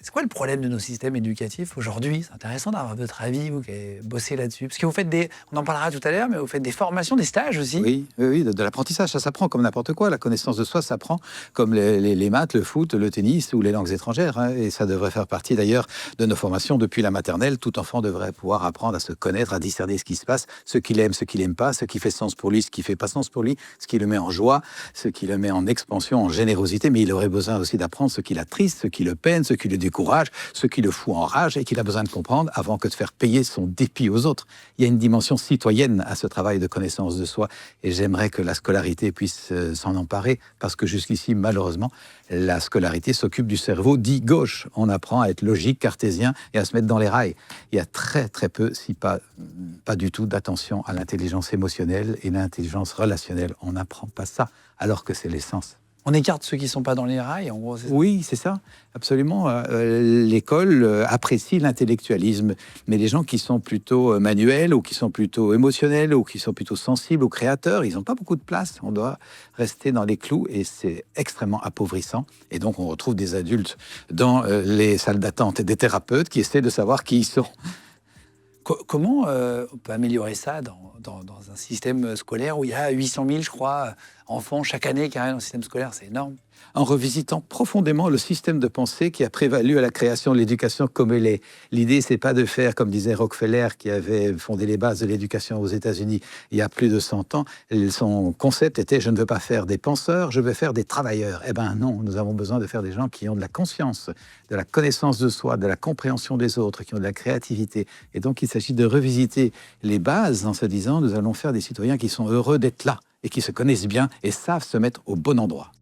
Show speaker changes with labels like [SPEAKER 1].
[SPEAKER 1] C'est quoi le problème de nos systèmes éducatifs aujourd'hui? C'est intéressant d'avoir votre avis, vous qui avez bossé là-dessus. Parce que vous faites on en parlera tout à l'heure, mais vous faites des formations, des stages aussi.
[SPEAKER 2] Oui, oui, oui, de l'apprentissage, ça s'apprend comme n'importe quoi. La connaissance de soi s'apprend comme les maths, le foot, le tennis ou les langues étrangères, hein. Et ça devrait faire partie d'ailleurs de nos formations depuis la maternelle. Tout enfant devrait pouvoir apprendre à se connaître, à discerner ce qui se passe, ce qu'il aime, ce qu'il n'aime pas, ce qui fait sens pour lui, ce qui fait pas sens pour lui, ce qui le met en joie, ce qui le met en expansion, en générosité. Mais il aurait besoin aussi d'apprendre ce qui l'attriste, ce qui le peine, ce qui le décourage, ce qui le fout en rage et qu'il a besoin de comprendre avant que de faire payer son dépit aux autres. Il y a une dimension citoyenne à ce travail de connaissance de soi et j'aimerais que la scolarité puisse s'en emparer parce que jusqu'ici, malheureusement, la scolarité s'occupe du cerveau dit gauche. On apprend à être logique, cartésien et à se mettre dans les rails. Il y a très très peu, si pas du tout, d'attention à l'intelligence émotionnelle et l'intelligence relationnelle. On n'apprend pas ça alors que c'est l'essence.
[SPEAKER 1] On écarte ceux qui ne sont pas dans les rails, en gros, c'est ça?
[SPEAKER 2] Oui, c'est ça, absolument. L'école apprécie l'intellectualisme, mais les gens qui sont plutôt manuels ou qui sont plutôt émotionnels ou qui sont plutôt sensibles ou créateurs, ils n'ont pas beaucoup de place. On doit rester dans les clous et c'est extrêmement appauvrissant. Et donc, on retrouve des adultes dans les salles d'attente et des thérapeutes qui essaient de savoir qui ils sont.
[SPEAKER 1] Comment on peut améliorer ça dans un système scolaire où il y a 800 000, je crois, enfants chaque année qui arrivent dans le système scolaire? C'est énorme.
[SPEAKER 2] En revisitant profondément le système de pensée qui a prévalu à la création de l'éducation comme elle est. L'idée, c'est pas de faire, comme disait Rockefeller, qui avait fondé les bases de l'éducation aux États-Unis il y a plus de 100 ans. Son concept était « je ne veux pas faire des penseurs, je veux faire des travailleurs ». Eh bien non, nous avons besoin de faire des gens qui ont de la conscience, de la connaissance de soi, de la compréhension des autres, qui ont de la créativité. Et donc, il s'agit de revisiter les bases en se disant « nous allons faire des citoyens qui sont heureux d'être là et qui se connaissent bien et savent se mettre au bon endroit ».